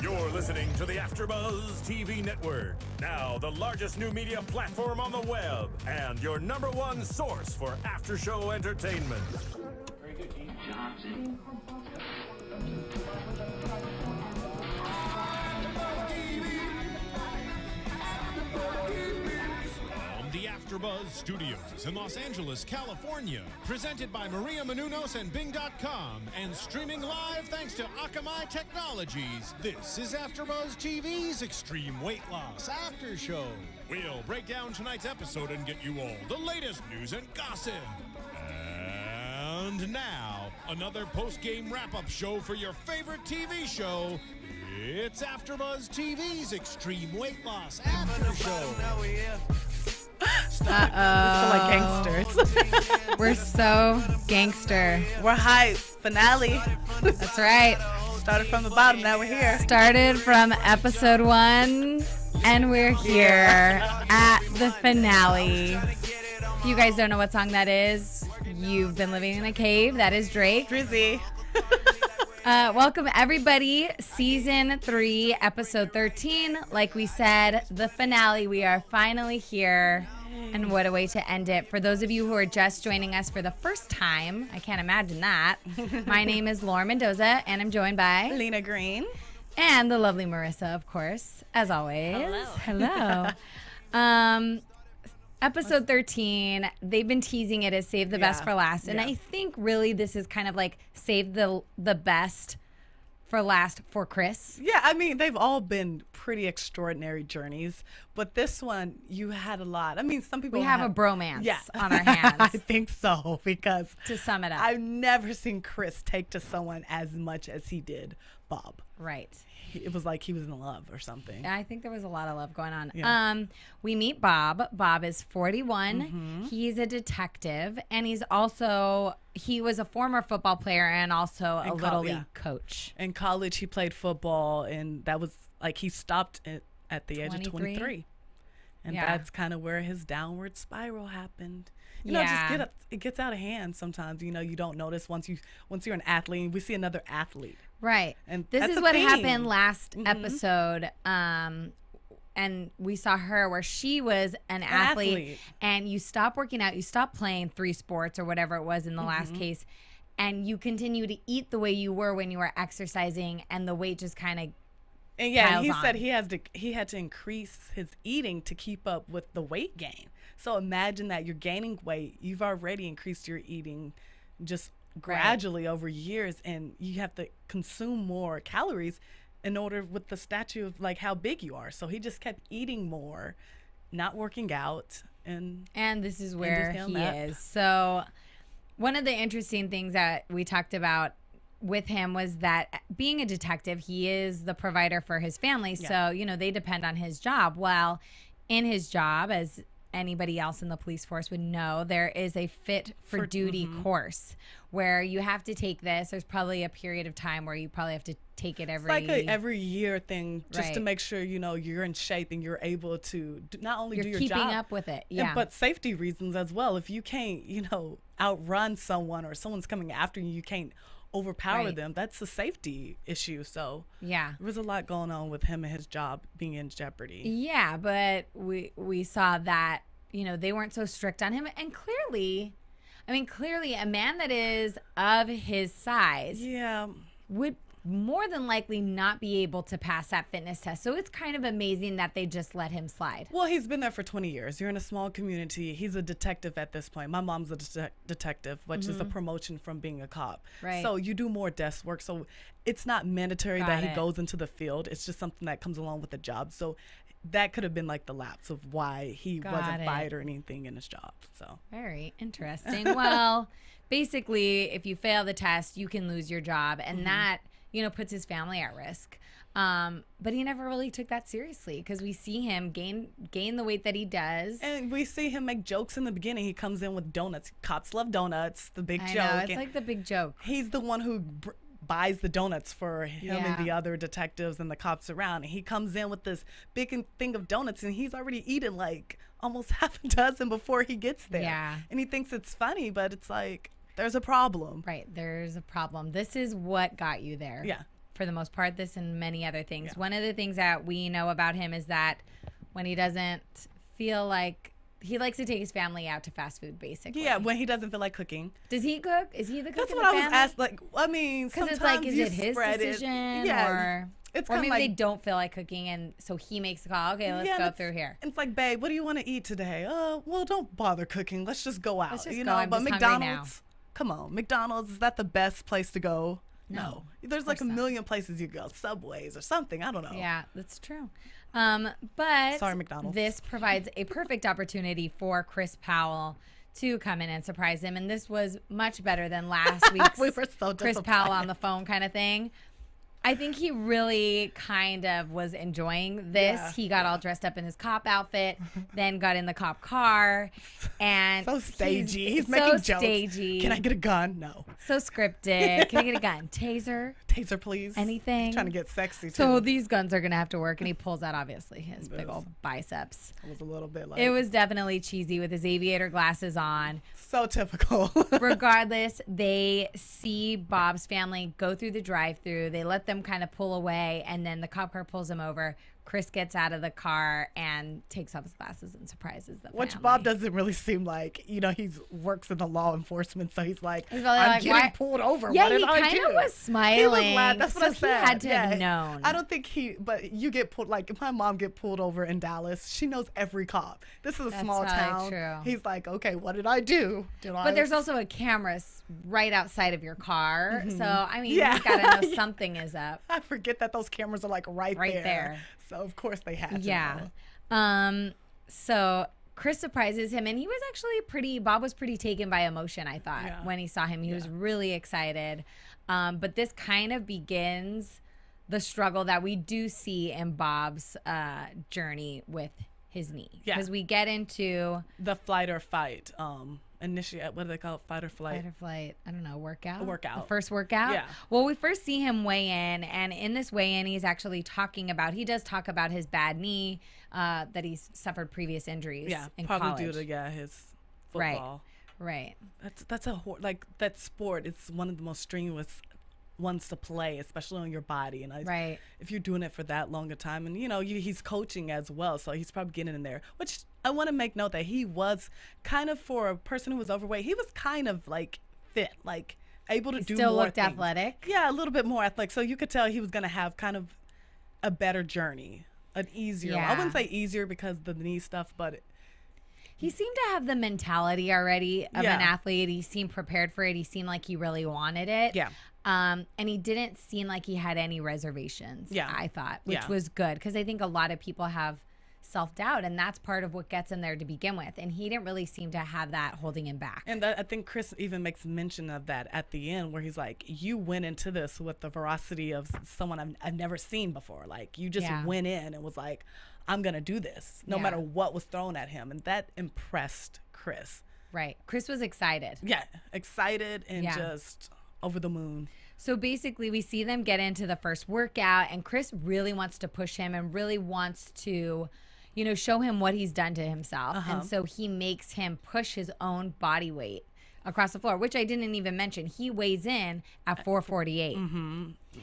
You're listening to the AfterBuzz TV network, now the largest new media platform on the web, and your #1 source for after-show entertainment. Very good, Keith Johnson. From the AfterBuzz Studios in Los Angeles, California, presented by Maria Menounos and Bing.com, and streaming live thanks to Akamai Technologies. This is AfterBuzz TV's Extreme Weight Loss After Show. We'll break down tonight's episode and get you all the latest news and gossip. And now, another post-game wrap-up show for your favorite TV show. It's AfterBuzz TV's Extreme Weight Loss After Show. We're like gangsters. We're so gangster. We're hype. Finale. That's right. Started from the bottom, now we're here. Started from episode 1, and we're here at the finale. If you guys don't know what song that is, you've been living in a cave. That is Drake. Drizzy. Welcome, everybody. Season 3, episode 13. Like we said, the finale. We are finally here. And what a way to end it. For those of you who are just joining us for the first time, I can't imagine that. My name is Lauren Mendoza, and I'm joined by Lina Green. And the lovely Marissa, of course, as always. Hello. Episode 13, they've been teasing it as Save the Best for Last. And I think really this is kind of like Save the Best for Last for Chris. Yeah, I mean, they've all been pretty extraordinary journeys. But this one, you had a lot. I mean, some people We have a bromance on our hands. I think so, because to sum it up, I've never seen Chris take to someone as much as he did Bob. Right. It was like he was in love or something. I think there was a lot of love going on. Yeah. We meet Bob. Bob is 41. Mm-hmm. He's a detective, and he was a former football player and also a little league coach. In college, he played football, and that was like he stopped at the age of 23. And that's kind of where his downward spiral happened. You know, it gets out of hand sometimes. You know, you don't notice once you're an athlete. We see another athlete. Right. And this that's is a what theme. happened last episode. And we saw her where she was an athlete, and you stop working out, you stop playing 3 sports or whatever it was in the last case, and you continue to eat the way you were when you were exercising, and the weight just kind of And he said he had to increase his eating to keep up with the weight gain. So imagine that you're gaining weight, you've already increased your eating just gradually over years, and you have to consume more calories in order with the statue of like how big you are. So he just kept eating more, not working out, and this is where he is. So one of the interesting things that we talked about with him was that being a detective, he is the provider for his family. So, you know, they depend on his job. Well, in his job, as anybody else in the police force would know, there is a fit for duty course where you have to take this. There's probably a period of time where you probably have to take it every year thing, just to make sure, you know, you're in shape and you're able to not only do your job, keeping up with it, but safety reasons as well. If you can't, you know, outrun someone, or someone's coming after you, you can't overpower them. That's a safety issue. So there was a lot going on with him and his job being in jeopardy. Yeah, but we saw that, you know, they weren't so strict on him, and clearly a man that is of his size would more than likely not be able to pass that fitness test. So it's kind of amazing that they just let him slide. Well, he's been there for 20 years. You're in a small community. He's a detective at this point. My mom's a detective, which is a promotion from being a cop. Right. So you do more desk work. So it's not mandatory that he goes into the field. It's just something that comes along with the job. So that could have been like the lapse of why he wasn't fired or anything in his job. So very interesting. Well, basically, if you fail the test, you can lose your job, and that, you know, puts his family at risk. But he never really took that seriously, because we see him gain the weight that he does. And we see him make jokes in the beginning. He comes in with donuts. Cops love donuts. The big joke. I know, it's like the big joke. He's the one who buys the donuts for him and the other detectives and the cops around. And he comes in with this big thing of donuts, and he's already eaten like almost half a dozen before he gets there. Yeah. And he thinks it's funny, but it's like, there's a problem. Right. There's a problem. This is what got you there. Yeah. for the most part, this and many other things. One of the things that we know about him is that when he doesn't feel like, he likes to take his family out to fast food, basically. Yeah, when he doesn't feel like cooking. Does he cook? Is he the cook That's in what the I was family? asked. Like, I mean, because sometimes it's like, is you it his spread decision? Yeah, it's or maybe like, they don't feel like cooking, and so he makes the call. Okay, let's go through here. It's like, babe, what do you want to eat today? Well, don't bother cooking. Let's just go out. Let's just you go. know, I'm but just hungry McDonald's, come on, McDonald's, is that the best place to go? No. There's like a million places you go, Subways or something. I don't know. Yeah, that's true. But sorry, McDonald's. This provides a perfect opportunity for Chris Powell to come in and surprise him. And this was much better than last week's we were so Chris Powell on the phone kind of thing. I think he really kind of was enjoying this. Yeah, he got all dressed up in his cop outfit, then got in the cop car, and so stagey. He's so making jokes. Stagey. Can I get a gun? No. So scripted. Can I get a gun? Taser? Taser, please. Anything? He's trying to get sexy, too. So these guns are going to have to work. And he pulls out, obviously, his big old biceps. It was a little bit like... It was definitely cheesy with his aviator glasses on. So typical. Regardless, they see Bob's family go through the drive-thru. They let them kind of pull away, and then the cop car pulls him over. Chris gets out of the car and takes off his glasses and surprises the family. Which Bob doesn't really seem like, you know, he works in the law enforcement, so he's like, I'm like, getting pulled over. Yeah, what did I do? he kind of was smiling. He was glad. That's what I said. He had to have known. I don't think but you get pulled, like, if my mom get pulled over in Dallas, she knows every cop. This is a small town. True. He's like, okay, what did I do? But there's also a camera right outside of your car. Mm-hmm. So, I mean, you've got to know something is up. I forget that those cameras are, like, right there. So, of course, they had to know. So Chris surprises him, and he was actually Bob was pretty taken by emotion, I thought, when he saw him. He was really excited. But this kind of begins the struggle that we do see in Bob's journey with his knee. Because we get into the flight or fight. Initiate, what do they call it? Fight or flight? Fight or flight. I don't know. Workout? A workout. The first workout? Yeah. Well, we first see him weigh in, and in this weigh-in, he does talk about his bad knee, that he's suffered previous injuries in probably college. due to, his football. Right. That's like, that sport, it's one of the most strenuous ones to play, especially on your body. And if you're doing it for that long a time, and, you know, he's coaching as well, so he's probably getting in there, which I want to make note that he was kind of, for a person who was overweight, he was kind of like fit, like able to do more. Still looked athletic. Yeah, a little bit more athletic. So you could tell he was going to have kind of a better journey, an easier. I wouldn't say easier because of the knee stuff, but he seemed to have the mentality already of an athlete. He seemed prepared for it. He seemed like he really wanted it. Yeah. And he didn't seem like he had any reservations, I thought, which was good, because I think a lot of people have self-doubt, and that's part of what gets him there to begin with, and he didn't really seem to have that holding him back. And I think Chris even makes mention of that at the end, where he's like, you went into this with the veracity of someone I've never seen before. Like, you just went in and was like, I'm gonna do this no matter what was thrown at him, and that impressed Chris. Right. Chris was excited. Yeah, excited and just over the moon. So basically, we see them get into the first workout, and Chris really wants to push him and really wants to, you know, show him what he's done to himself. And so he makes him push his own body weight across the floor, which I didn't even mention. He weighs in at 448.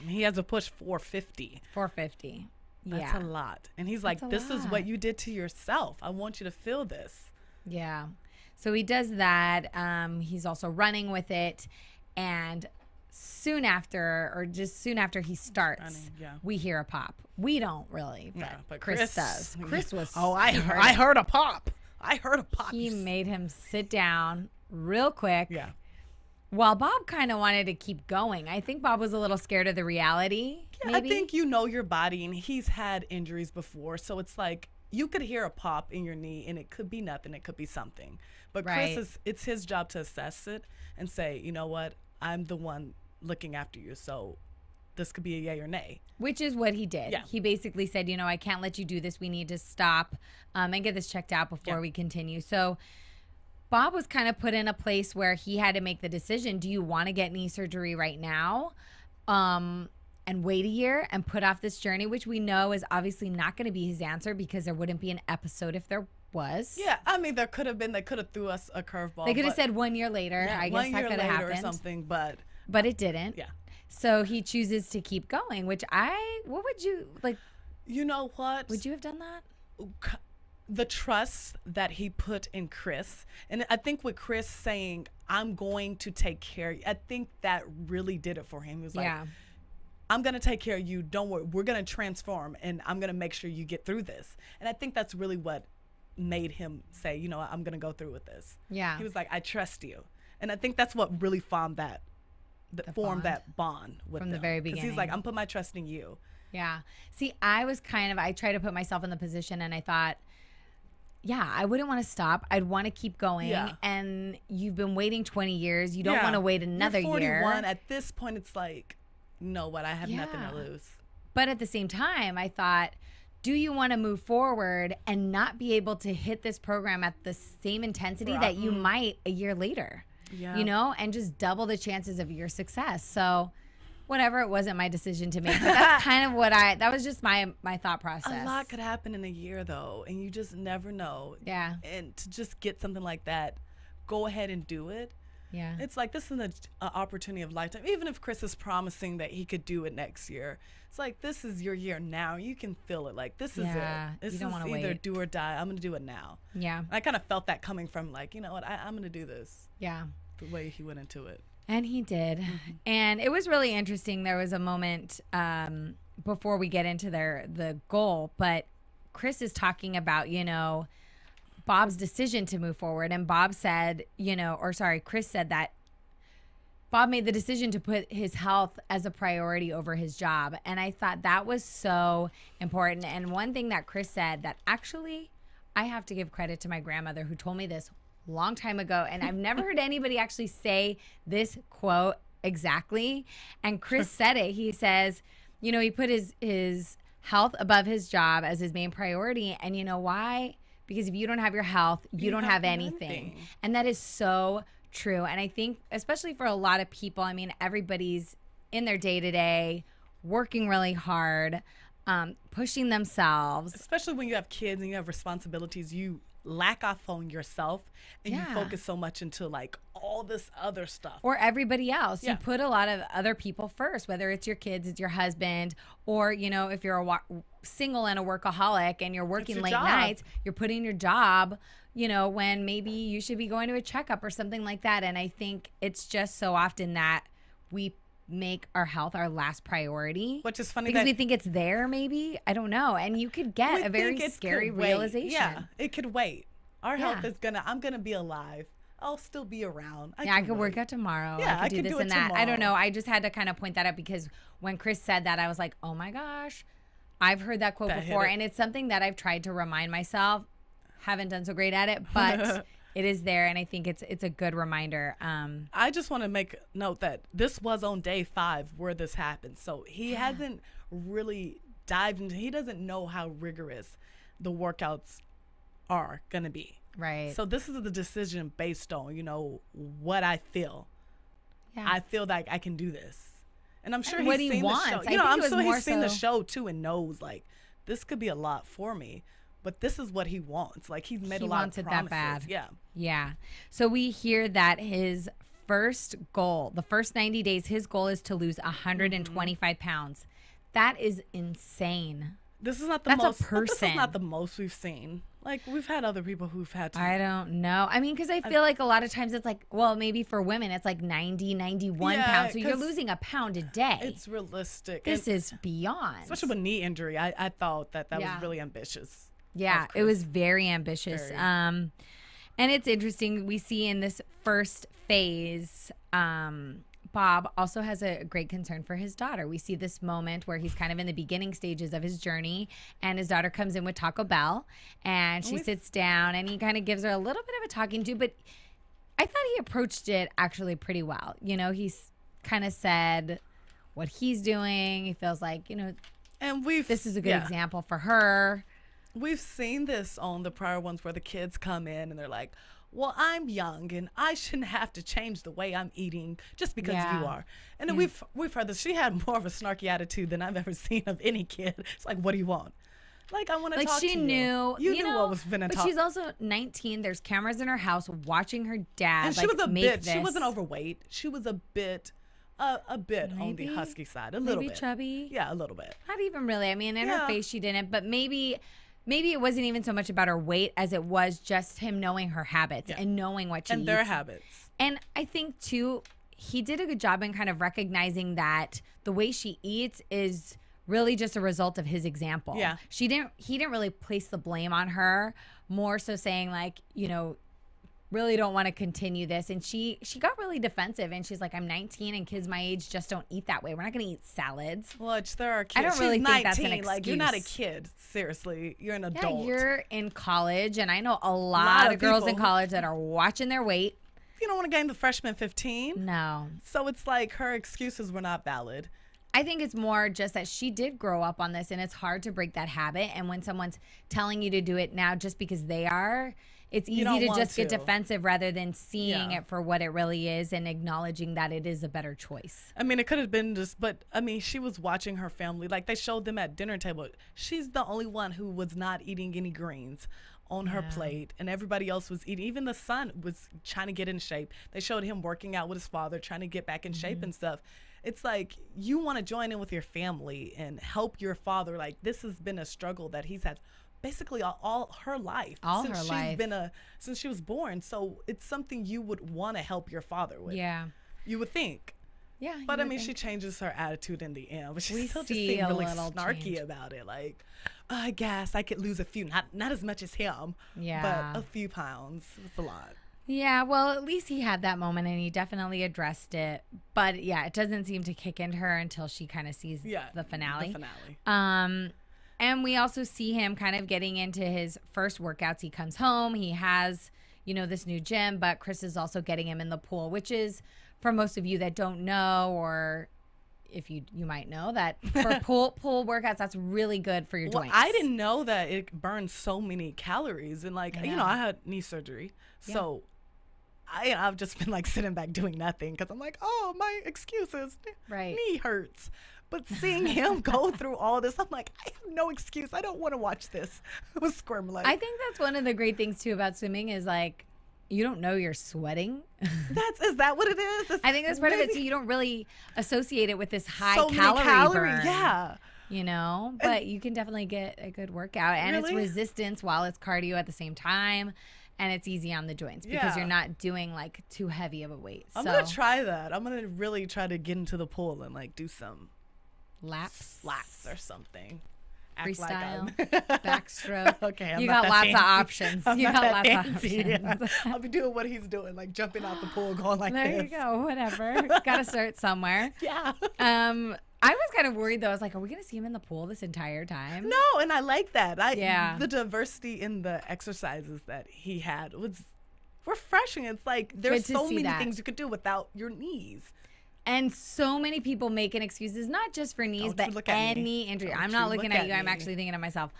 He has to push 450. 450. That's a lot. And he's like, this is what you did to yourself. I want you to feel this. Yeah. So he does that. He's also running with it. And soon after he starts, we hear a pop. We don't really, but Chris does. Chris was. Oh, I heard a pop. I heard a pop. He made him sit down real quick. Yeah. While Bob kind of wanted to keep going. I think Bob was a little scared of the reality. Yeah, maybe. I think you know your body, and he's had injuries before, so it's like you could hear a pop in your knee, and it could be nothing, it could be something. But Chris, it's his job to assess it and say, you know what, I'm the one looking after you, so this could be a yay or nay. Which is what he did. Yeah. He basically said, you know, I can't let you do this. We need to stop and get this checked out before we continue. So Bob was kind of put in a place where he had to make the decision. Do you want to get knee surgery right now and wait a year and put off this journey, which we know is obviously not going to be his answer, because there wouldn't be an episode if there was. Yeah, I mean, there could have been. They could have threw us a curveball. They could have said 1 year later. I guess that could have happened. Or something, but it didn't. Yeah. So he chooses to keep going, which what would you like? You know what? Would you have done that? The trust that he put in Chris. And I think with Chris saying, I'm going to take care of you, I think that really did it for him. He was like, I'm going to take care of you. Don't worry. We're going to transform, and I'm going to make sure you get through this. And I think that's really what made him say, you know, I'm going to go through with this. Yeah. He was like, I trust you. And I think that's what really formed that bond with from them. the very beginning. Because he's like, I'm putting my trust in you. Yeah. See, I try to put myself in the position, and I thought, yeah, I wouldn't want to stop. I'd want to keep going. Yeah. And you've been waiting 20 years. You don't want to wait another You're 41. year. At this point, it's like, you know what? I have nothing to lose. But at the same time, I thought, do you want to move forward and not be able to hit this program at the same intensity that you might a year later? Yeah. You know, and just double the chances of your success. So whatever, it wasn't my decision to make. But that's kind of that was just my thought process. A lot could happen in a year, though, and you just never know. Yeah. And to just get something like that, go ahead and do it. Yeah. It's like, this is an opportunity of lifetime. Even if Chris is promising that he could do it next year, it's like, this is your year now. You can feel it. Like, this is it. This you don't is either do or die. I'm going to do it now. Yeah. I kind of felt that coming from, like, you know what? I'm going to do this. Yeah. The way he went into it. And he did. And it was really interesting. There was a moment before we get into the goal, but Chris is talking about, you know, Bob's decision to move forward. And Bob said, Chris said that Bob made the decision to put his health as a priority over his job. And I thought that was so important. And one thing that Chris said that actually I have to give credit to my grandmother who told me this long time ago, and I've never heard anybody actually say this quote exactly. And Chris said it. He says, you know, he put his health above his job as his main priority. And you know why? Because if you don't have your health, you don't have anything. And that is so true. And I think especially for a lot of people, I mean, everybody's in their day-to-day working really hard, pushing themselves. Especially when you have kids and you have responsibilities, you lack off on yourself and you focus so much into like all this other stuff. Or everybody else. Yeah. You put a lot of other people first, whether it's your kids, it's your husband, or, you know, if you're a single and a workaholic and you're working late nights, you're putting your job, you know, when maybe you should be going to a checkup or something like that. And I think it's just so often that we make our health our last priority. Which is funny because we think it's there, maybe. I don't know. And you could get a very scary realization. Yeah, it could wait. Our health is I'm gonna be alive. I'll still be around. I could work out tomorrow. Yeah, I could do this and that. I don't know. I just had to kind of point that out because when Chris said that, I was like, oh my gosh, I've heard that quote before. And it's something that I've tried to remind myself. Haven't done so great at it, but it is there, and I think it's a good reminder. I just want to make note that this was on day 5 where this happened. So he hasn't really dived into, he doesn't know how rigorous the workouts are going to be. Right. So this is the decision based on, you know, what I feel. Yeah. I feel like I can do this. And I'm sure and he's what he seen wants. the show. You know, I'm sure he's seen so the show too and knows like this could be a lot for me. But this is what he wants. Like, he's made a lot of promises. He wants it that bad. Yeah. Yeah. So we hear that his first goal, the first 90 days, his goal is to lose 125 pounds. That is insane. This is not the That's most. a person. This is not the most we've seen. Like, we've had other people who've had to. I don't know. I mean, because I feel like a lot of times it's like, well, maybe for women, it's like 90, 91 pounds. So you're losing a pound a day. It's realistic. This is beyond. Especially with knee injury. I thought that was really ambitious. Yeah, it was very ambitious. Very. And it's interesting. We see in this first phase, Bob also has a great concern for his daughter. We see this moment where he's kind of in the beginning stages of his journey, and his daughter comes in with Taco Bell, and she sits down, and he kind of gives her a little bit of a talking to, but I thought he approached it actually pretty well. You know, he's kind of said what he's doing. He feels like, you know, and this is a good example for her. We've seen this on the prior ones where the kids come in and they're like, well, I'm young and I shouldn't have to change the way I'm eating just because you are. And then we've heard this. She had more of a snarky attitude than I've ever seen of any kid. It's like, what do you want? Like, I want to talk to you. She knew. You knew what was finna talk. But she's also 19. There's cameras in her house watching her dad. And she was a bit. She wasn't overweight. She was a bit A bit on the husky side, a little bit. Maybe chubby. Yeah, a little bit. Not even really. I mean, in her face she didn't, but maybe it wasn't even so much about her weight as it was just him knowing her habits and knowing what she eats. And their habits. And I think too, he did a good job in kind of recognizing that the way she eats is really just a result of his example. Yeah. He didn't really place the blame on her, more so saying like, you know, really don't want to continue this. And she got really defensive, and she's like, I'm 19 and kids my age just don't eat that way. We're not going to eat salads. Well, there are kids. I don't really She's think 19. that's an excuse. Like, you're not a kid. Seriously. You're an adult. Yeah, you're in college, and I know a lot of girls in college that are watching their weight. You don't want to gain the freshman 15. No. So it's like her excuses were not valid. I think it's more just that she did grow up on this, and it's hard to break that habit. And when someone's telling you to do it now just because they are, it's easy to just get defensive rather than seeing it for what it really is and acknowledging that it is a better choice. I mean, it could have been just, but I mean, she was watching her family. Like, they showed them at dinner table. She's the only one who was not eating any greens on her plate, and everybody else was eating. Even the son was trying to get in shape. They showed him working out with his father, trying to get back in shape and stuff. It's like, you want to join in with your family and help your father. Like, this has been a struggle that he's had basically all her life. Since she was born. So it's something you would want to help your father with. Yeah. You would think. Yeah. But I mean, she changes her attitude in the end. But she still just seemed really snarky about it. Like, I guess I could lose a few, not as much as him. Yeah. But a few pounds. It's a lot. Yeah, well, at least he had that moment, and he definitely addressed it. But yeah, it doesn't seem to kick into her until she kind of sees the finale. And we also see him kind of getting into his first workouts. He comes home. He has, you know, this new gym, but Chris is also getting him in the pool, which is, for most of you that don't know, or if you might know, that for pool workouts, that's really good for your joints. I didn't know that it burns so many calories. And like, you know, I had knee surgery. So I've just been like sitting back doing nothing because I'm like, oh, my excuses. Knee hurts. But seeing him go through all this, I'm like, I have no excuse. I don't want to watch this. I was squirming. I think that's one of the great things too about swimming is like, you don't know you're sweating. Is that what it is? I think that's part of it. So you don't really associate it with this high calorie burn. Yeah. You know, but you can definitely get a good workout, and it's resistance while it's cardio at the same time. And it's easy on the joints because you're not doing like too heavy of a weight. I'm going to try that. I'm going to really try to get into the pool and like do some laps or something. Freestyle, backstroke. Okay, you got lots of options. You got lots of options. Yeah. I'll be doing what he's doing, like jumping out the pool, going like this. There you go. Whatever. Got to start somewhere. Yeah. I was kind of worried though. I was like, are we going to see him in the pool this entire time? No, and I like that. The diversity in the exercises that he had was refreshing. It's like there's so many things you could do without your knees. And so many people making excuses, not just for knees, but any injury. I'm not looking at you. I'm actually thinking of myself.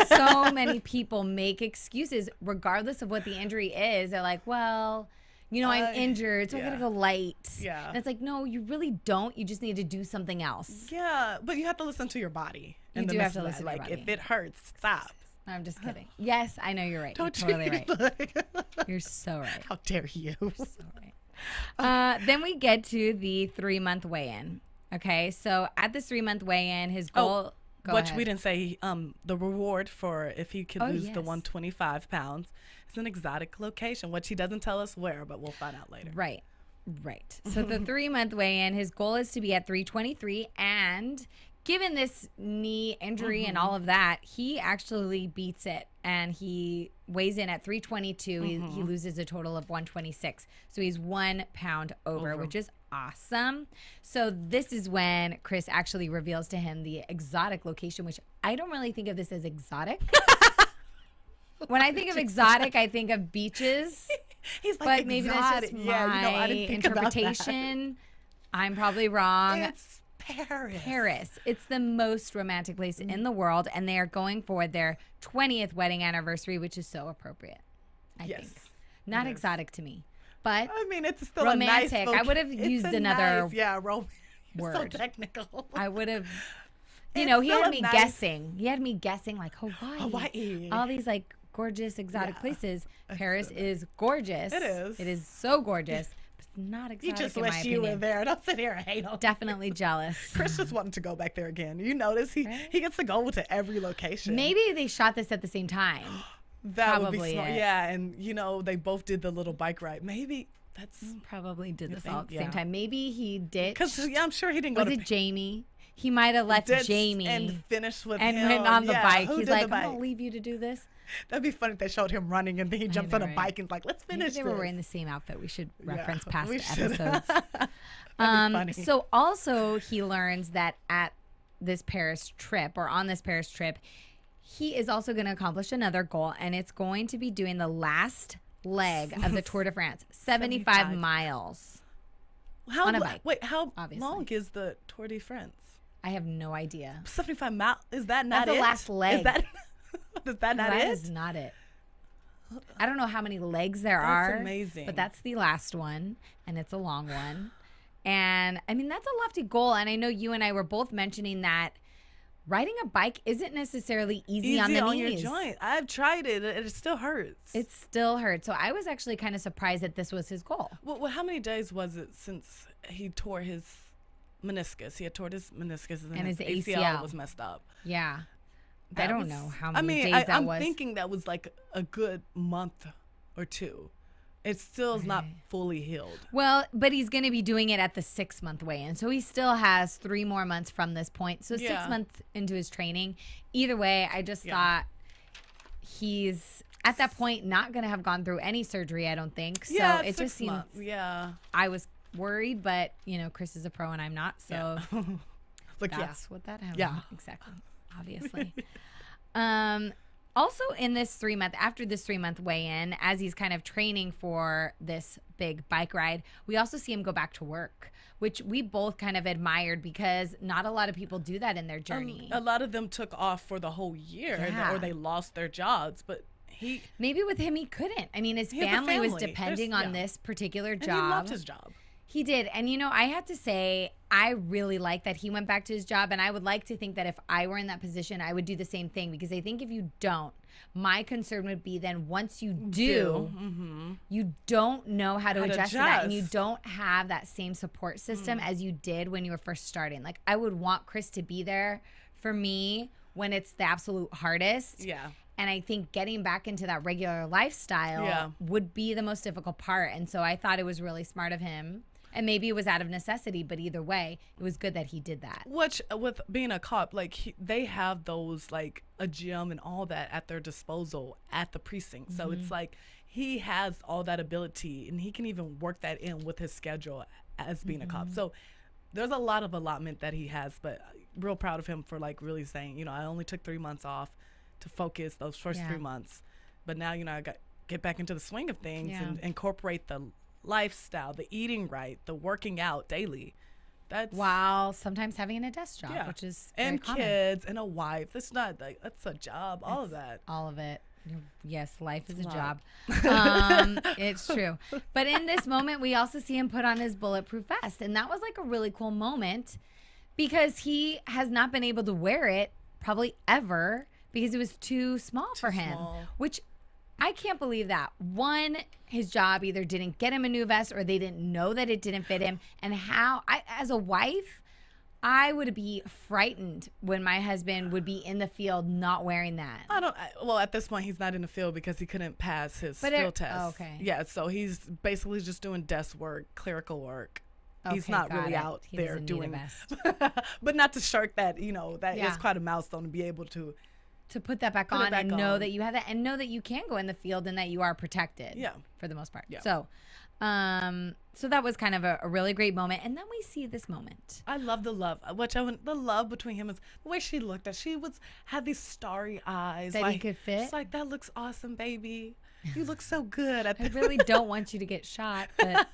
So many people make excuses regardless of what the injury is. They're like, well, you know, I'm injured, so I gotta go light. Yeah. And it's like, no, you really don't. You just need to do something else. Yeah, but you have to listen to your body. You do have to listen to your body. If it hurts, stop. I'm just kidding. Yes, I know you're right. Don't you're totally right. You're so right. How dare you? You're so right. Then we get to the 3-month weigh-in. Okay, so at this 3-month weigh-in, his goal. Which we didn't say. The reward for if he could lose the 125 pounds is an exotic location, which he doesn't tell us where, but we'll find out later. Right. So the 3-month weigh-in, his goal is to be at 323, and given this knee injury and all of that, he actually beats it, and he weighs in at 322. He loses a total of 126. So he's 1 pound over, which is awesome. So this is when Chris actually reveals to him the exotic location, which I don't really think of this as exotic. When I think of exotic, I think of beaches. He's like, but maybe that's just my interpretation. I'm probably wrong. It's Paris. It's the most romantic place in the world, and they are going for their 20th wedding anniversary, which is so appropriate. I think. Not exotic to me, but I mean, it's still romantic. A nice I would have used another word. So technical. I would have. You know, he had me guessing. He had me guessing like Hawaii. All these like gorgeous exotic places. Paris is gorgeous. It is. It is so gorgeous. not exotic. You just in my wish you opinion. were there. Don't sit here and hate on. Definitely jealous. Chris just wanted to go back there again. You notice he gets to go to every location. Maybe they shot this at the same time. That would be Probably smart. it. Yeah, and they both did the little bike ride. Maybe that's Probably did this think? all at the Yeah. same time. Maybe he ditched. because I'm sure he didn't go Was to it Jamie? He might have left ditched Jamie and finished with and him. went on the Yeah, bike. who He's did like, the bike? I'm going to leave you to do this. That'd be funny if they showed him running and then he jumps know, on a right? bike and like, let's Maybe finish they this. were wearing the same outfit. We should reference past we should. episodes. funny. So also he learns that at this Paris trip or on this Paris trip, he is also going to accomplish another goal, and it's going to be doing the last leg of the Tour de France, 75 miles. How on a bike, Wait, how obviously. long is the Tour de France? I have no idea. 75 miles. Is that not That's it? the last leg. Is that not That it? is not it. I don't know how many legs there are. amazing. But that's the last one, and it's a long one. And I mean, that's a lofty goal. And I know you and I were both mentioning that riding a bike isn't necessarily easy on the knees. your joint. I've tried it. It still hurts. It still hurts. So I was actually kind of surprised that this was his goal. Well, how many days was it since he tore his meniscus? He had torn his meniscus and his his ACL was messed up. Yeah. I That don't was- know how I many mean, days that I'm was. thinking that was like a good month or two. It still is not fully healed. Well, but he's going to be doing it at the 6-month weigh-in. So he still has 3 more months from this point. So 6 months into his training. Either way, I just thought he's at that point not going to have gone through any surgery, I don't think. So Yeah, it just 6 seems months. Yeah. I was worried, but Chris is a pro and I'm not. So Like, that's what that happened. Yeah. Exactly. Obviously. Also in this 3-month, after this 3-month weigh-in, as he's kind of training for this big bike ride, we also see him go back to work, which we both kind of admired because not a lot of people do that in their journey. A lot of them took off for the whole year Yeah. or they lost their jobs, but Maybe with him he couldn't. I mean, his He has a family was family. depending on this particular job. and he loved his job. He did. And, I have to say, I really like that he went back to his job. And I would like to think that if I were in that position, I would do the same thing. Because I think if you don't, my concern would be then once you do, you don't know how to adjust to that. And you don't have that same support system as you did when you were first starting. Like, I would want Chris to be there for me when it's the absolute hardest. Yeah. And I think getting back into that regular lifestyle would be the most difficult part. And so I thought it was really smart of him. And maybe it was out of necessity, but either way, it was good that he did that. Which, with being a cop, like, they have those, like, a gym and all that at their disposal at the precinct. So it's like he has all that ability, and he can even work that in with his schedule as being a cop. So there's a lot of allotment that he has, but real proud of him for, like, really saying, I only took 3 months off to focus those first 3 months. But now, I got get back into the swing of things and incorporate the lifestyle, the eating right, the working out daily. That's while sometimes having a desk job, which is very and common. kids and a wife. That's not like that's a job. All of that. All of it. Yes, life is a job. It's true. But in this moment, we also see him put on his bulletproof vest. And that was like a really cool moment because he has not been able to wear it probably ever because it was too small for him, which I can't believe that. One, his job either didn't get him a new vest or they didn't know that it didn't fit him. And as a wife, I would be frightened when my husband would be in the field not wearing that. Well, at this point, he's not in the field because he couldn't pass his field test. Oh, okay. Yeah, so he's basically just doing desk work, clerical work. He's Okay, not got really it. out He there doesn't need a doing vest. but not to shirk that, that is quite a milestone to be able to put that back on and know that you have that and know that you can go in the field and that you are protected. Yeah. For the most part. Yeah. So, so that was kind of a really great moment. And then we see this moment. I love the love, the love between him is the way she looked at. She had these starry eyes. That he could fit? It's like, that looks awesome, baby. You look so good. I really don't want you to get shot, but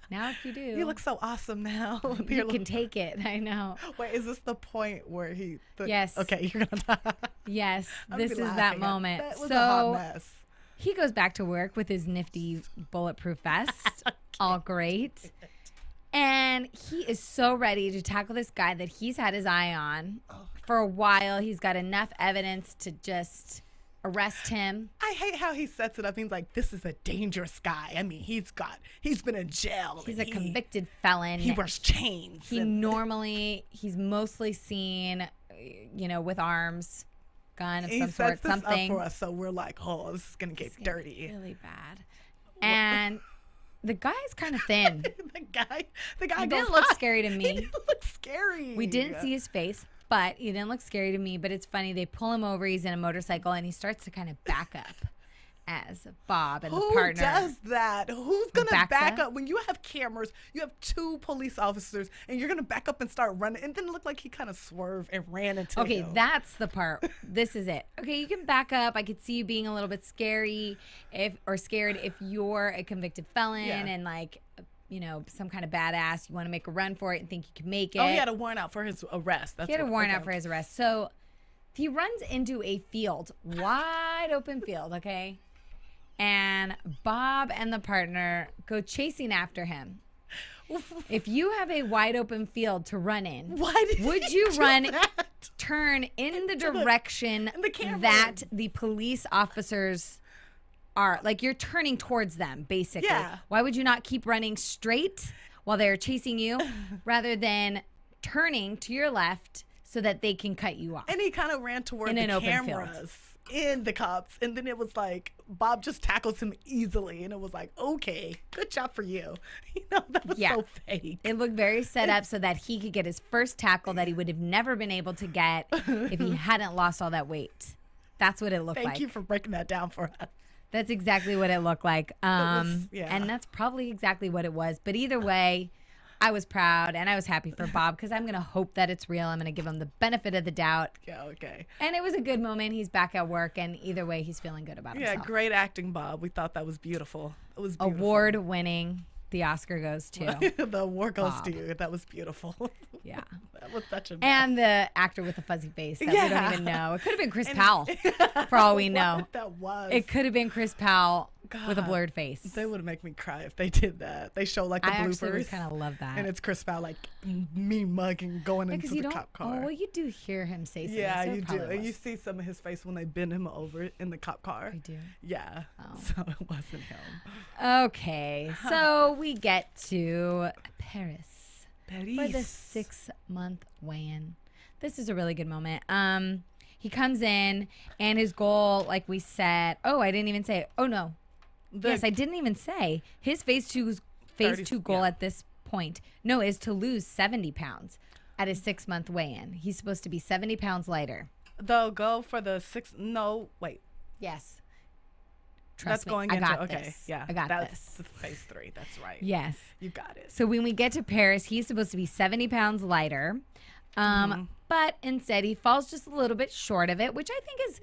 now if you do. You look so awesome now. You can take it. I know. Wait, is this the point where he... Yes. Okay, you're going to... Yes, this is that moment. That was a hot mess. He goes back to work with his nifty bulletproof vest. All great. And he is so ready to tackle this guy that he's had his eye on for a while. He's got enough evidence to just arrest him. I hate how he sets it up. He's like, this is a dangerous guy. I mean, he's been in jail. He's a convicted felon. He wears chains. He's mostly seen, with arms, gun of some sort, something. He sets this up for us, so we're like, oh, this is going to get dirty. Really bad. And the guy's kind of thin. the guy he didn't look scary to me. He didn't look scary. We didn't see his face, but he didn't look scary to me. But it's funny. They pull him over. He's in a motorcycle, and he starts to kind of back up as Bob and the partner. Who does that? Who's going to back up? When you have cameras, you have 2 police officers, and you're going to back up and start running. It didn't look like he kind of swerved and ran into him. Okay, that's the part. This is it. Okay, you can back up. I could see you being a little bit scared if you're a convicted felon and like, some kind of badass. You want to make a run for it and think you can make it. Oh, he had a warrant out for his arrest. He had a warrant out for his arrest. So he runs into a field, wide open field, okay? And Bob and the partner go chasing after him. If you have a wide open field to run in, would you turn in the direction that the police officers are? Like, you're turning towards them, basically. Yeah. Why would you not keep running straight while they're chasing you rather than turning to your left so that they can cut you off? And he kind of ran toward the cameras and the cops. And then it was like, Bob just tackles him easily. And it was like, okay, good job for you. That was so fake. It looked very set up so that he could get his first tackle that he would have never been able to get if he hadn't lost all that weight. That's what it looked like. Thank you for breaking that down for us. That's exactly what it looked like. And that's probably exactly what it was. But either way, I was proud and I was happy for Bob because I'm going to hope that it's real. I'm going to give him the benefit of the doubt. Yeah, okay. And it was a good moment. He's back at work, and either way, he's feeling good about himself. Yeah, great acting, Bob. We thought that was beautiful. It was beautiful. Award-winning. The Oscar goes to the award goes Bob. to you. That was beautiful. Yeah. That was such a And the actor with the fuzzy face that we don't even know. It could have been Chris Powell, for all we know. That was. It could have been Chris Powell with a blurred face. They would make me cry if they did that. They show like the bloopers. I actually would kind of love that. And it's Chris Powell like me mugging going into the cop car. Oh, well, you do hear him say something. Yeah, you do. And you see some of his face when they bend him over in the cop car. I do. Yeah. Oh. So it wasn't him. Okay. So we get to Paris for the 6-month weigh-in. This is a really good moment. He comes in, and his goal, like we said, I didn't even say it. Oh, no. Yes, I didn't even say. His phase two goal at this point, is to lose 70 pounds at his 6-month weigh-in. He's supposed to be 70 pounds lighter. They'll go for the Yes. Trust me. Going I into, got okay. this. Yeah. I got that's this. Phase 3. That's right. Yes. You got it. So when we get to Paris, he's supposed to be 70 pounds lighter. But instead he falls just a little bit short of it, which I think is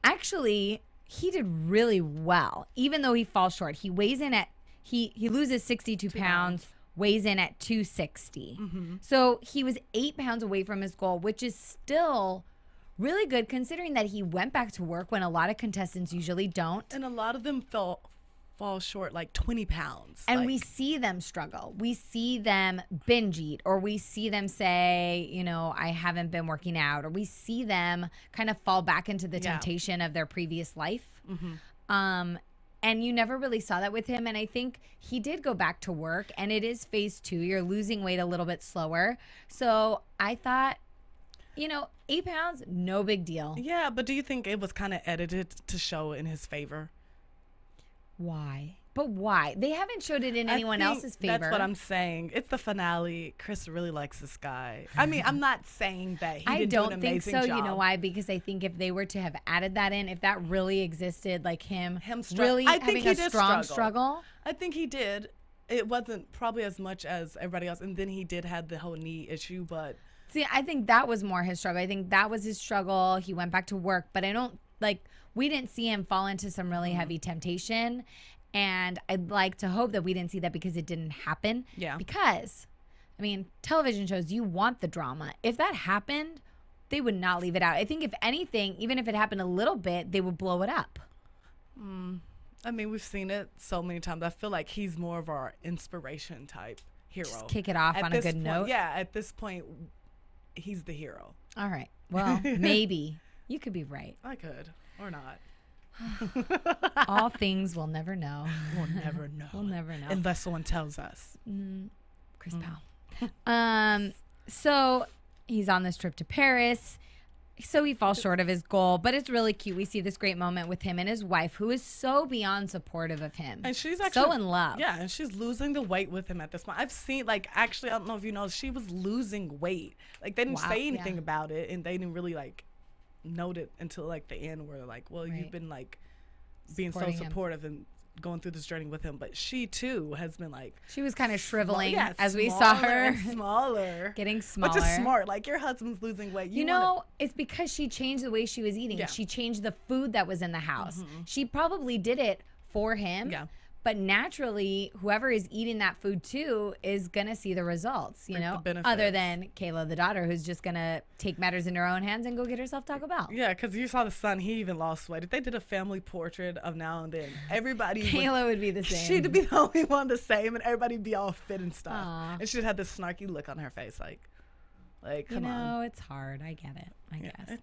actually he did really well. Even though he falls short, he weighs in at he loses 62 pounds, weighs in at 260. So he was 8 pounds away from his goal, which is still really good considering that he went back to work when a lot of contestants usually don't. And a lot of them fall short like 20 pounds. And we see them struggle. We see them binge eat, or we see them say, I haven't been working out, or we see them kind of fall back into the temptation of their previous life. And you never really saw that with him. And I think he did go back to work, and it is phase 2. You're losing weight a little bit slower. So I thought, 8 pounds, no big deal. Yeah, but do you think it was kind of edited to show in his favor? Why? But why? They haven't showed it in anyone else's favor. That's what I'm saying. It's the finale. Chris really likes this guy. I mean, I'm not saying that he didn't do an amazing job. You know why? Because I think if they were to have added that in, if that really existed, like him really having a strong struggle. I think he did. It wasn't probably as much as everybody else. And then he did have the whole knee issue, but... See, I think that was more his struggle. I think that was his struggle. He went back to work, but we didn't see him fall into some really heavy temptation. And I'd like to hope that we didn't see that because it didn't happen. Yeah. Because, television shows, you want the drama. If that happened, they would not leave it out. I think if anything, even if it happened a little bit, they would blow it up. We've seen it so many times. I feel like he's more of our inspiration type hero. Just kick it off on a good note. Yeah, at this point, he's the hero. All right. Well, maybe. You could be right. I could. Or not. All things we'll never know. We'll never know. We'll never know. Unless someone tells us. Chris Powell. So he's on this trip to Paris. So he falls short of his goal, but it's really cute. We see this great moment with him and his wife, who is so beyond supportive of him. And she's actually so in love. Yeah, and she's losing the weight with him at this point. I've seen, like, actually, I don't know if you know, she was losing weight. Like, they didn't say anything about it, and they didn't really, like, note it until, like, the end where they're like, well, you've been, like, being so supportive and going through this journey with him. But she, too, has been, like... She was kind of shriveling as we saw her. Smaller. Getting smaller. Which is smart. Like, your husband's losing weight. You know, it's because she changed the way she was eating. Yeah. She changed the food that was in the house. She probably did it for him. Yeah. But naturally, whoever is eating that food too is going to see the results, you know, other than Kayla, the daughter, who's just going to take matters in her own hands and go get herself Taco Bell. Yeah, because you saw the son, he even lost weight. If they did a family portrait of now and then, everybody Kayla would be the same. She'd be the only one the same, and everybody would be all fit and stuff. Aww. And she'd have this snarky look on her face, like come on. You know, it's hard. I get it, I guess.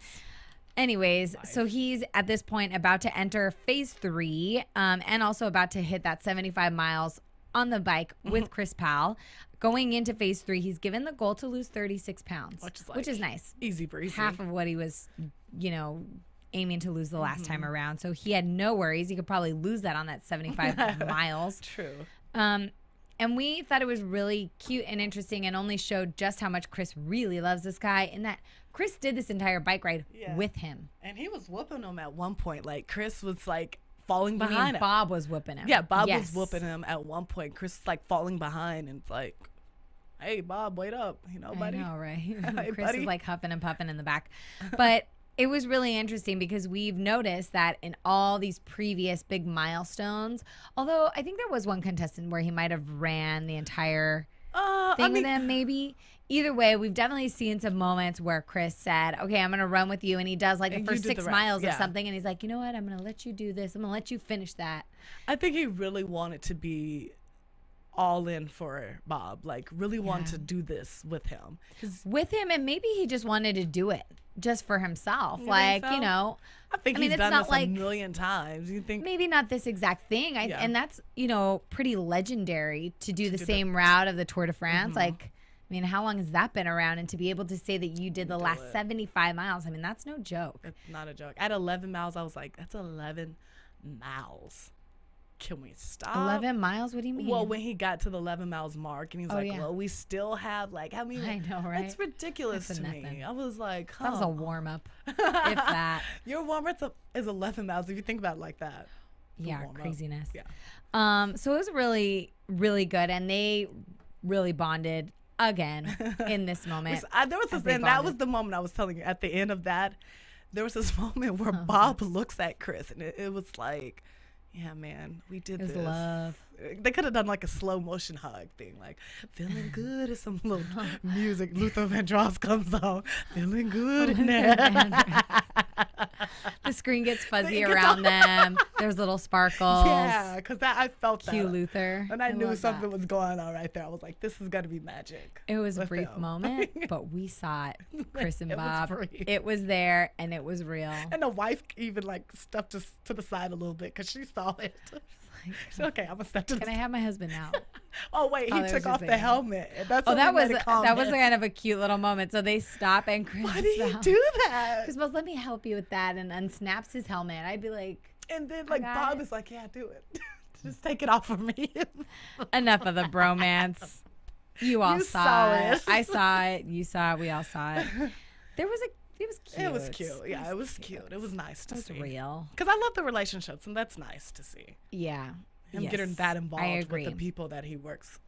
Anyways, so he's at this point about to enter phase 3 and also about to hit that 75 miles on the bike with Chris Powell. Going into phase 3, he's given the goal to lose 36 pounds, which is nice. Easy breezy. Half of what he was, aiming to lose the last time around. So he had no worries. He could probably lose that on that 75 miles. True. And we thought it was really cute and interesting and only showed just how much Chris really loves this guy, and that Chris did this entire bike ride with him. And he was whooping him at one point. Like, Chris was, like, falling behind him. Bob was whooping him. Yeah, Bob was whooping him at one point. Chris is, like, falling behind, and it's like, hey, Bob, wait up. You know, buddy. I know, right? Hey, Chris buddy. is, like, huffing and puffing in the back. But it was really interesting because we've noticed that in all these previous big milestones, although I think there was one contestant where he might have ran the entire thing with him, maybe. Either way, we've definitely seen some moments where Chris said, okay, I'm going to run with you. And he does like the first 6 miles of something. And he's like, you know what? I'm going to let you do this. I'm going to let you finish that. I think he really wanted to be all in for Bob. Like, really wanted to do this with him. With him, and maybe he just wanted to do it just for himself. I think he's done this a million times. You think maybe not this exact thing. And that's, pretty legendary to do the same route of the Tour de France. Like, I mean, how long has that been around? And to be able to say that you did the last 75 miles, I mean, that's no joke. It's not a joke. At 11 miles, I was like, that's 11 miles. Can we stop? 11 miles? What do you mean? Well, when he got to the 11 miles mark, and he was well, we still have, like, how many? I know, right? That's ridiculous to me. I was like, that was a warm-up, if that. Your warm-up is 11 miles, if you think about it like that. Yeah, craziness. Yeah. So it was really, really good, and they really bonded again in this moment. There was this, and that was the moment I was telling you. At the end of that, there was this moment where Bob looks at Chris, and it was like, yeah, man, we did this. It was love. They could have done like a slow motion hug thing, like feeling good as some little music. Luther Vandross comes on, feeling good in there. The screen gets fuzzy around them. There's little sparkles. Yeah, because I felt that. Cue Luther. And I knew something was going on right there. I was like, this is going to be magic. It was a brief moment, but we saw it. Chris and Bob. It was there, and it was real. And the wife even like stepped to the side a little bit because she saw it. Like, okay, I'm gonna step to. Can I have my husband now? Oh wait, he took off the helmet. That's that was kind of a cute little moment. So they stop and Chris. Why did he do that? Chris goes, "Let me help you with that," and unsnaps his helmet. I'd be like, and then like Bob is like, "Yeah, do it. Just take it off for me." Enough of the bromance. You all saw it. I saw it. You saw it. We all saw it. It was cute. It was cute. Yeah, it was cute. It was nice to see. It was real. Because I love the relationships, and that's nice to see. Yeah. Him getting that involved with the people that he works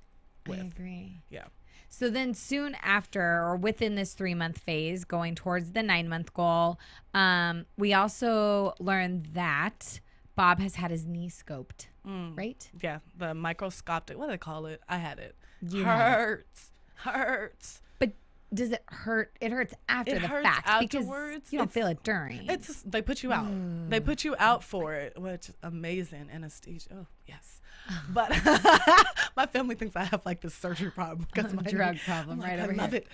with. I agree. Yeah. So then soon after, or within this 3-month phase, going towards the 9-month goal, we also learned that Bob has had his knee scoped, right? Yeah, the microscopic, what do they call it? I had it. You hurts. But does it hurt? It hurts after the hurts fact afterwards. Because you don't feel it during. They put you out. They put you out for it, which is amazing. Anesthesia. Oh, yes. But my family thinks I have like this surgery problem because of my drug problem right over here. I love it.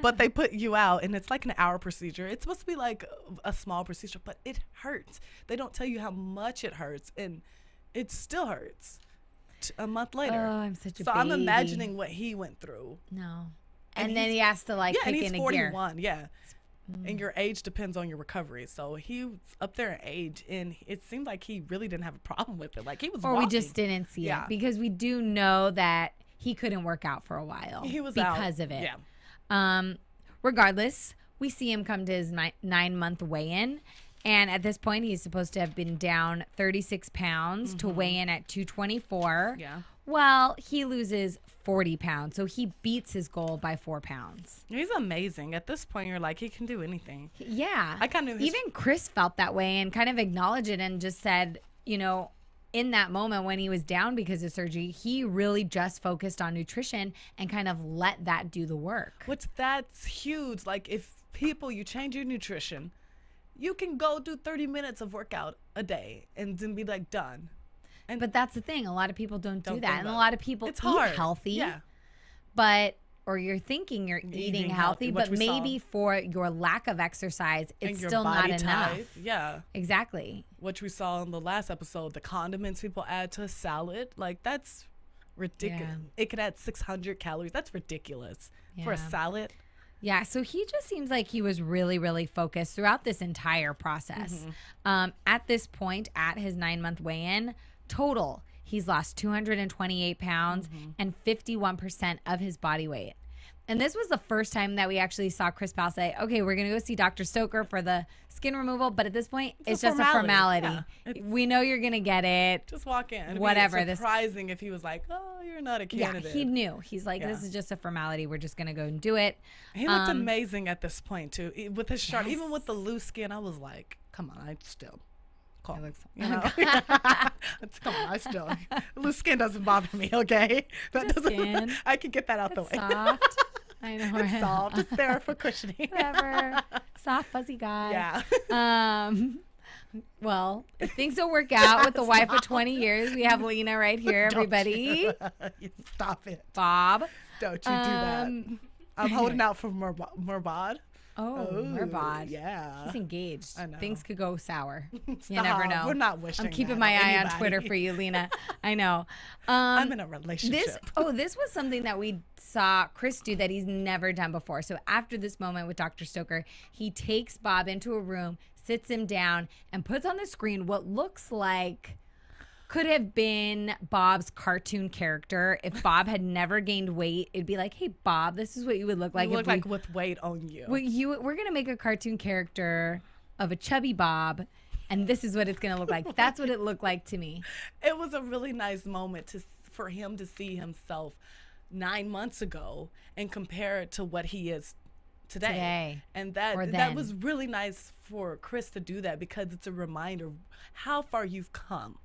But they put you out, and it's like an hour procedure. It's supposed to be like a small procedure, but it hurts. They don't tell you how much it hurts, and it still hurts a month later. Oh, I'm such a baby. So I'm imagining what he went through. No. And then he has to like kick and he's in 41, yeah. And your age depends on your recovery. So he was up there in age, and it seemed like he really didn't have a problem with it. Like he was Or walking. we just didn't see it. Because we do know that he couldn't work out for a while. He was because out. of it. Yeah. Regardless, we see him come to his 9-month weigh-in. And at this point, he's supposed to have been down 36 pounds to weigh in at 224. Yeah. Well, he loses 40 pounds. So he beats his goal by 4 pounds. He's amazing. At this point, you're like, he can do anything. Yeah. I kind of even Chris felt that way and kind of acknowledged it and just said, you know, in that moment when he was down because of surgery, he really just focused on nutrition and kind of let that do the work. Which that's huge. Like if you change your nutrition, you can go do 30 minutes of workout a day and then be like done. But that's the thing. A lot of people don't do that. And a lot of people eat healthy. Yeah. Or you're thinking you're eating healthy, but maybe for your lack of exercise, it's still not enough. Yeah. Exactly. Which we saw in the last episode, the condiments people add to a salad. Like, that's ridiculous. Yeah. It could add 600 calories. That's ridiculous for a salad. Yeah, so he just seems like he was really, really focused throughout this entire process. At this point, at his 9-month weigh-in, total, he's lost 228 pounds and 51% of his body weight. And this was the first time that we actually saw Chris Powell say, okay, we're going to go see Dr. Stoker for the skin removal. But at this point, it's just a formality. Yeah, we know you're going to get it. Just walk in. It'd whatever. Be surprising if he was like, oh, you're not a candidate. Yeah, he knew. He's like, this is just a formality. We're just going to go and do it. He looked amazing at this point, too. With his shirt, even with the loose skin, I was like, come on, I still... Call it. You know? Come on, I still... Loose skin doesn't bother me, okay? That doesn't... I can get that out the way. Soft. I know. It's soft. It's there for cushioning. Whatever. Soft, fuzzy guy. Yeah. Well, if things will work out with the wife of 20 years, we have Lina right here, everybody. Stop it. Bob. Don't you do that. I'm holding out for Murbad. Oh, Murbad. Yeah. He's engaged. I know. Things could go sour. Stop. You never know. We're not wishing I'm keeping that my eye anybody. on Twitter for you, Lina. I know. I'm in a relationship. This was something that we saw Chris do that he's never done before. So after this moment with Dr. Stoker, he takes Bob into a room, sits him down, and puts on the screen what looks like could have been Bob's cartoon character. If Bob had never gained weight, it'd be like, hey, Bob, this is what you would look like. You look like with weight on you. We're going to make a cartoon character of a chubby Bob, and this is what it's going to look like. That's what it looked like to me. It was a really nice moment for him to see himself 9 months ago and compare it to what he is today. And that was really nice for Chris to do that because it's a reminder of how far you've come.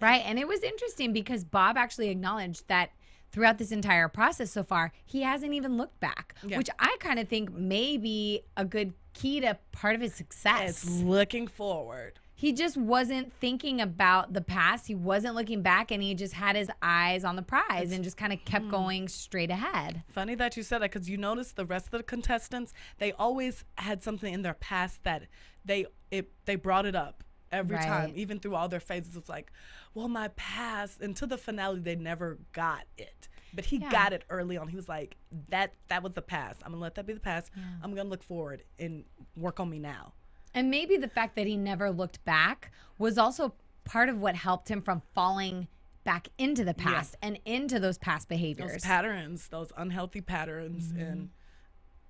Right. And it was interesting because Bob actually acknowledged that throughout this entire process so far, he hasn't even looked back, which I kind of think may be a good key to part of his success. It's looking forward. He just wasn't thinking about the past. He wasn't looking back, and he just had his eyes on the prize and just kind of kept going straight ahead. Funny that you said that because you notice the rest of the contestants, they always had something in their past that they brought it up every time, even through all their phases. It's like, well, my past, until the finale, they never got it. But he got it early on. He was like, that was the past. I'm going to let that be the past. Yeah. I'm going to look forward and work on me now. And maybe the fact that he never looked back was also part of what helped him from falling back into the past and into those past behaviors. Those patterns, those unhealthy patterns. And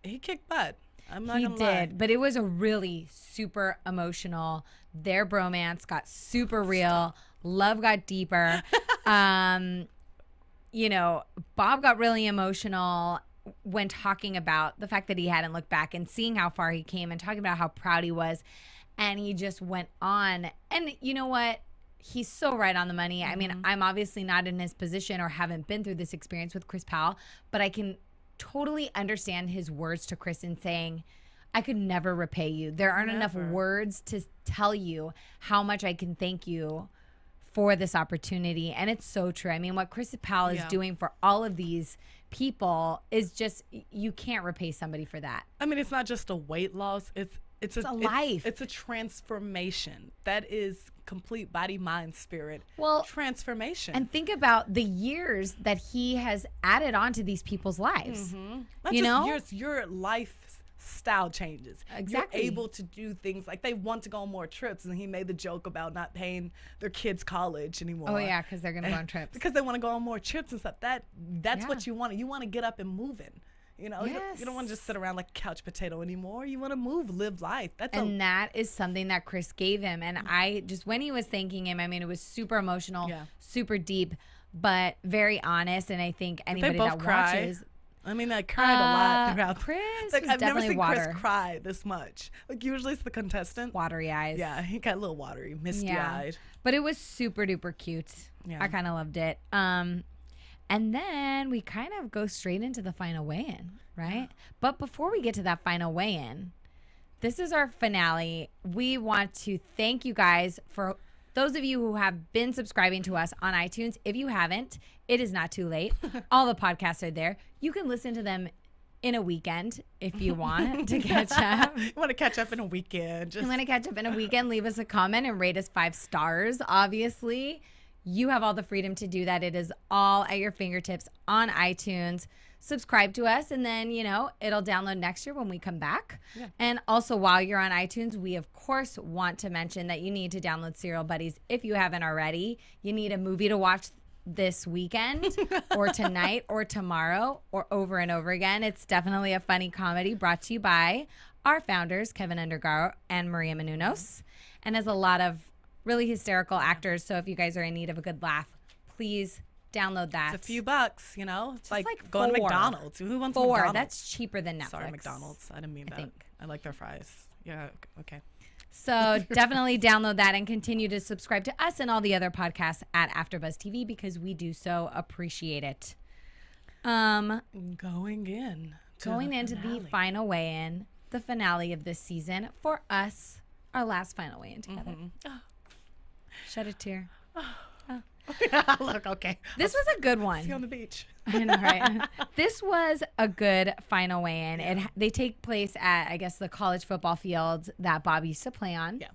he kicked butt. I'm not gonna lie. He did, but it was a really super emotional. Their bromance got super real. Love got deeper. You know, Bob got really emotional when talking about the fact that he hadn't looked back and seeing how far he came and talking about how proud he was. And he just went on. And you know what? He's so right on the money. I mean, I'm obviously not in his position or haven't been through this experience with Chris Powell, but I can totally understand his words to Chris in saying, I could never repay you. There aren't enough words to tell you how much I can thank you for this opportunity. And it's so true. I mean, what Chris Powell is doing for all of these people is just, you can't repay somebody for that. I mean, it's not just a weight loss. It's a life. It's a transformation. That is complete body, mind, spirit transformation. And think about the years that he has added on to these people's lives. Not you just know? years, your lifestyle changes. Exactly. You're able to do things like they want to go on more trips, and he made the joke about not paying their kids college anymore. Oh yeah, because they're gonna go on trips. Because they want to go on more trips and stuff. That's what you want. You want to get up and moving. You know, you don't want to just sit around like a couch potato anymore. You want to move, live life. That is something that Chris gave him. And I just, when he was thanking him, I mean, it was super emotional, super deep, but very honest. And I think anybody that watches. I mean, I cried a lot throughout. Chris like, I've never seen water. Chris cry this much. Like, usually it's the contestant. Watery eyes. Yeah, he got a little watery, misty-eyed. But it was super duper cute. Yeah. I kind of loved it. And then we kind of go straight into the final weigh-in, right? But before we get to that final weigh-in, this is our finale. We want to thank you guys for those of you who have been subscribing to us on iTunes. If you haven't, it is not too late. All the podcasts are there. You can listen to them in a weekend if you want to catch up. You want to catch up in a weekend. You want to catch up in a weekend, leave us a comment and rate us 5 stars, obviously. You have all the freedom to do that. It is all at your fingertips on iTunes. Subscribe to us, and then, you know, it'll download next year when we come back. Yeah. And also, while you're on iTunes, we, of course, want to mention that you need to download Serial Buddies if you haven't already. You need a movie to watch this weekend or tonight or tomorrow or over and over again. It's definitely a funny comedy brought to you by our founders, Kevin Undergaro and Maria Menounos, and has a lot of really hysterical actors. So if you guys are in need of a good laugh, please download that. It's a few bucks, you know. It's like going to McDonald's. Who wants $4? McDonald's? That's cheaper than Netflix. Sorry, McDonald's. I didn't mean that. I like their fries. Yeah, okay. So definitely download that and continue to subscribe to us and all the other podcasts at AfterBuzz TV because we do so appreciate it. Going into the final weigh-in, the finale of this season for us, our last final weigh-in together. Shed a tear. Look, okay. This was a good one. See you on the beach. I know, right? This was a good final weigh-in. Yeah. They take place at, I guess, the college football field that Bob used to play on. Yeah.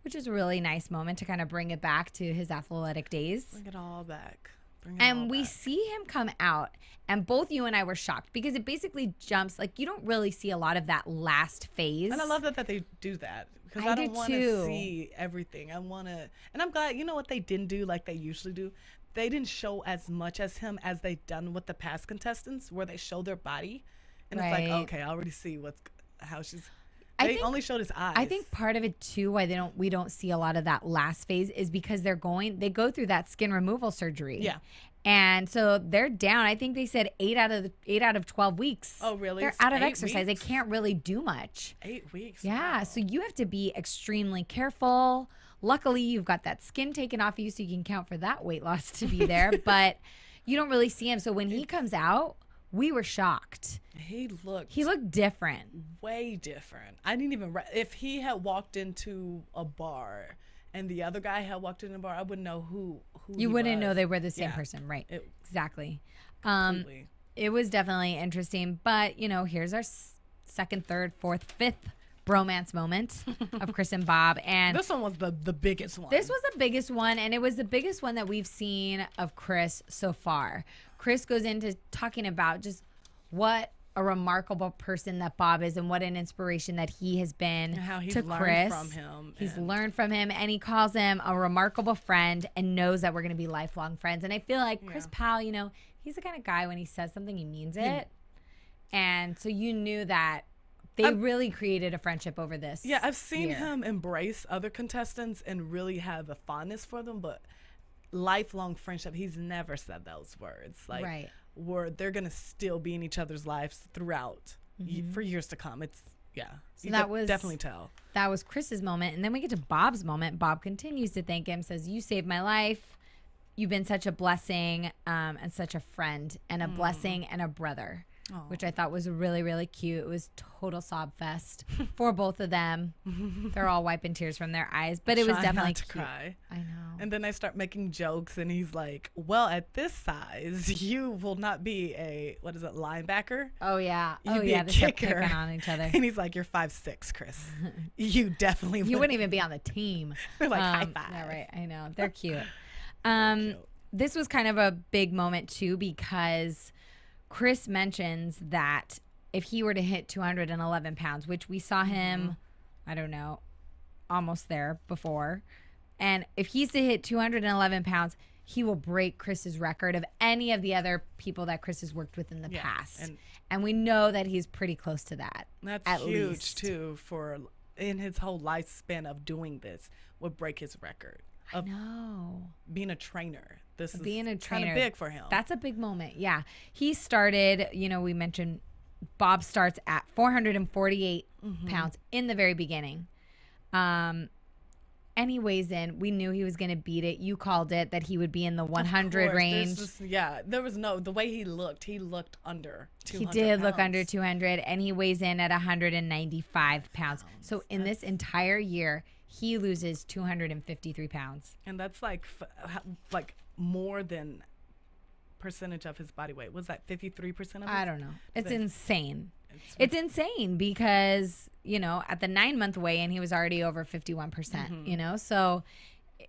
Which is a really nice moment to kind of bring it back to his athletic days. Bring it all back. And we see him come out, and both you and I were shocked because it basically jumps, like, you don't really see a lot of that last phase. And I love that they do that. Because I don't want to see everything. I want to, and I'm glad, you know what they didn't do like they usually do? They didn't show as much as him as they've done with the past contestants where they show their body. And it's like, okay, I already see how she's, they only showed his eyes. I think part of it too, why we don't see a lot of that last phase is because they go through that skin removal surgery. Yeah. And so they're down. I think they said 8 out of 12 weeks. Oh, really? They're out of exercise. They can't really do much. 8 weeks. Yeah. Wow. So you have to be extremely careful. Luckily, you've got that skin taken off of you, so you can count for that weight loss to be there. But you don't really see him. So when he comes out, we were shocked. He looked different. Way different. I didn't even if he had walked into a bar and the other guy had walked in a bar, I wouldn't know who you wouldn't know they were the same person, right? Exactly. It was definitely interesting, but you know, here's our second, third, fourth, fifth bromance moment of Chris and Bob, and this one was the biggest one. This was the biggest one, and it was the biggest one that we've seen of Chris so far. Chris goes into talking about just what a remarkable person that Bob is and what an inspiration that he has been how he's to Chris. Learned from him. He's learned from him, and he calls him a remarkable friend and knows that we're going to be lifelong friends. And I feel like Chris Powell, you know, he's the kind of guy when he says something, he means it. And so you knew that they really created a friendship over this. Yeah, I've seen him embrace other contestants and really have a fondness for them, but lifelong friendship, he's never said those words. Like, they're going to still be in each other's lives throughout for years to come. It's, so that was definitely tell. That was Chris's moment. And then we get to Bob's moment. Bob continues to thank him, says, "You saved my life. You've been such a blessing and such a friend and a blessing and a brother." which I thought was really, really cute. It was total sob fest for both of them. They're all wiping tears from their eyes, but it was definitely not to cute. cry. I know. And then they start making jokes, and he's like, well, at this size, you will not be a, linebacker? Oh, yeah. You'd be a They start kicker. picking on each other. And he's like, you're 5'6", Chris. You definitely You wouldn't even be on the team. They're like, high five. Yeah, right. I know. They're cute. Cute. This was kind of a big moment, too, because Chris mentions that if he were to hit 211 pounds, which we saw him, I don't know, almost there before. And if he's to hit 211 pounds, he will break Chris's record of any of the other people that Chris has worked with in the past. And we know that he's pretty close to that. That's at huge, least. too, for in his whole lifespan of doing this would break his record. Of being a trainer. This is kind of big for him. That's a big moment. Yeah. He started, we mentioned Bob starts at 448 pounds in the very beginning. And he weighs in. We knew he was going to beat it. You called it that he would be in the 100 range. There was the way he looked under 200 He did look pounds. under 200, and he weighs in at 195 pounds. So in this entire year, he loses 253 pounds. And that's like more than percentage of his body weight. Was that 53% of his? I don't know. It's insane. It's insane because, at the 9-month weigh-in, he was already over 51%, so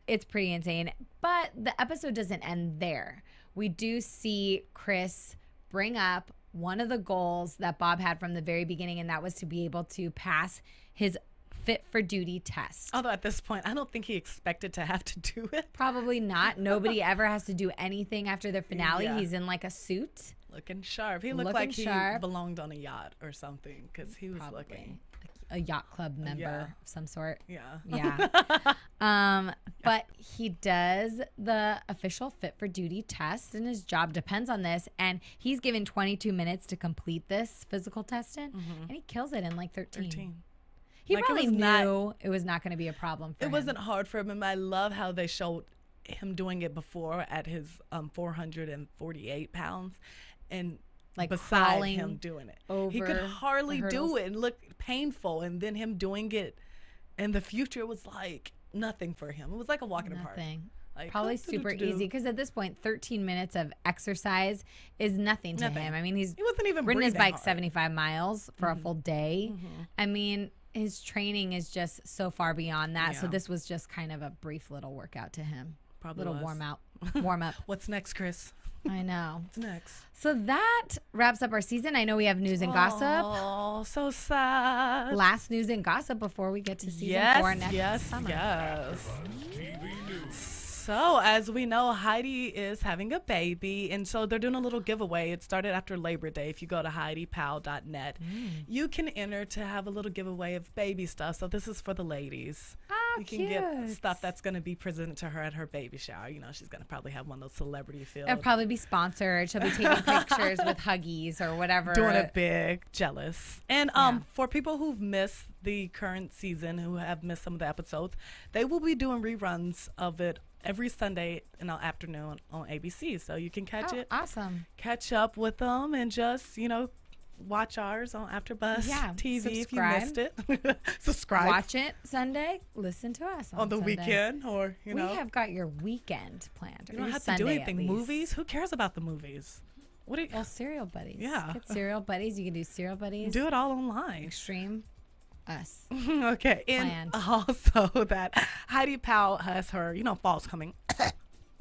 it's pretty insane. But the episode doesn't end there. We do see Chris bring up one of the goals that Bob had from the very beginning, and that was to be able to pass his fit for duty test. Although at this point, I don't think he expected to have to do it. Probably not. Nobody ever has to do anything after their finale. Yeah. He's in like a suit. Looking sharp. He looked like he belonged on a yacht or something because he was looking. A yacht club member of some sort. Yeah. Yeah. But he does the official fit for duty test, and his job depends on this. And he's given 22 minutes to complete this physical testing, and he kills it in like 13. He probably knew it was not going to be a problem for him. It wasn't hard for him, and I love how they showed him doing it before at his 448 pounds, and like beside him doing it. He could hardly the do it and looked painful, and then him doing it in the future was like nothing for him. It was like a walk in the park. Like, probably super easy because at this point 13 minutes of exercise is nothing to him. I mean, he wasn't even ridden his bike hard. 75 miles for a full day. I mean, his training is just so far beyond that. So this was just kind of a brief little workout to him. Probably little was. warm up. What's next, Chris? I know. What's next? So that wraps up our season. I know we have news and gossip. Oh, so sad. Last news and gossip before we get to season 4 next summer. Yes. So, as we know, Heidi is having a baby, and so they're doing a little giveaway. It started after Labor Day. If you go to HeidiPowell.net, you can enter to have a little giveaway of baby stuff. So this is for the ladies. Oh, you can get stuff that's going to be presented to her at her baby shower. She's going to probably have one of those celebrity fields. It'll probably be sponsored. She'll be taking pictures with Huggies or whatever. Doing it big, jealous. And for people who've missed the current season, who have missed some of the episodes, they will be doing reruns of it every Sunday in the afternoon on ABC. So you can catch it. Awesome. Catch up with them and just, watch ours on AfterBuzz TV if you missed it. Subscribe. Watch it Sunday. Listen to us on the Sunday. weekend, or We have got your weekend planned. You don't have Sunday to do anything. Movies? Who cares about the movies? Well, Serial Buddies. Yeah. Get Serial Buddies. You can do Serial Buddies. Do it all online. Extreme Us. Okay. And also that Heidi Powell has her, fall's coming.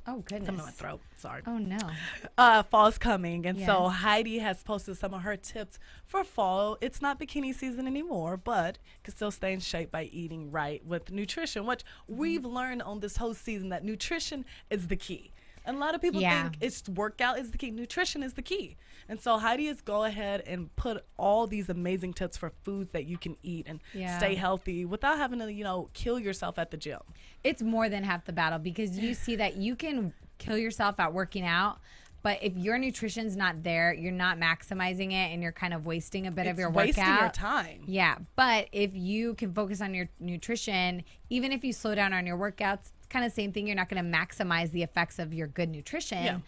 Oh, goodness. Something in my throat. Sorry. Oh, no. Fall's coming. And so Heidi has posted some of her tips for fall. It's not bikini season anymore, but can still stay in shape by eating right with nutrition, which we've learned on this whole season that nutrition is the key. And a lot of people think it's workout is the key. Nutrition is the key. And so Heidi is go ahead and put all these amazing tips for foods that you can eat and stay healthy without having to, kill yourself at the gym. It's more than half the battle because you see that you can kill yourself at working out, but if your nutrition's not there, you're not maximizing it and you're kind of wasting a bit of your workout. It's wasting your time. Yeah, but if you can focus on your nutrition, even if you slow down on your workouts, kind of same thing. You're not going to maximize the effects of your good nutrition,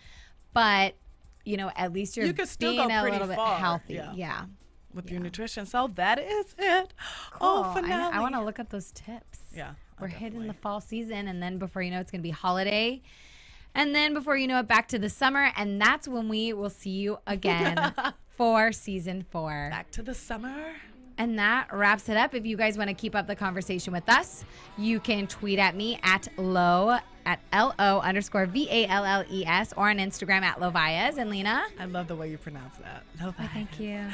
but at least you're you could still being go a pretty little bit far. healthy. Yeah. With your nutrition. So that is it. Cool. Oh, finale. I want to look up those tips. Yeah. We're hitting the fall season, and then before you know it's going to be holiday. And then before you know it, back to the summer. And that's when we will see you again for season 4. Back to the summer. And that wraps it up. If you guys want to keep up the conversation with us, you can tweet at me at LO _VALLES or on Instagram at Lovias. And Lina? I love the way you pronounce that. Oh, thank you.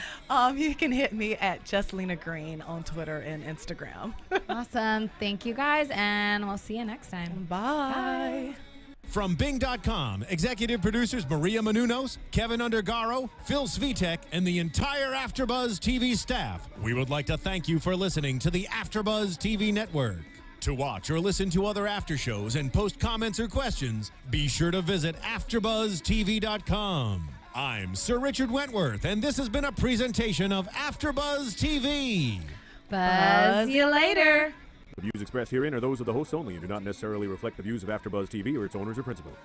You can hit me at just Lina Green on Twitter and Instagram. Awesome. Thank you guys, and we'll see you next time. Bye. From Bing.com, executive producers Maria Menounos, Kevin Undergaro, Phil Svitek, and the entire AfterBuzz TV staff, we would like to thank you for listening to the AfterBuzz TV network. To watch or listen to other after shows and post comments or questions, be sure to visit AfterBuzzTV.com. I'm Sir Richard Wentworth, and this has been a presentation of AfterBuzz TV. Buzz you later. The views expressed herein are those of the hosts only and do not necessarily reflect the views of AfterBuzz TV or its owners or principals.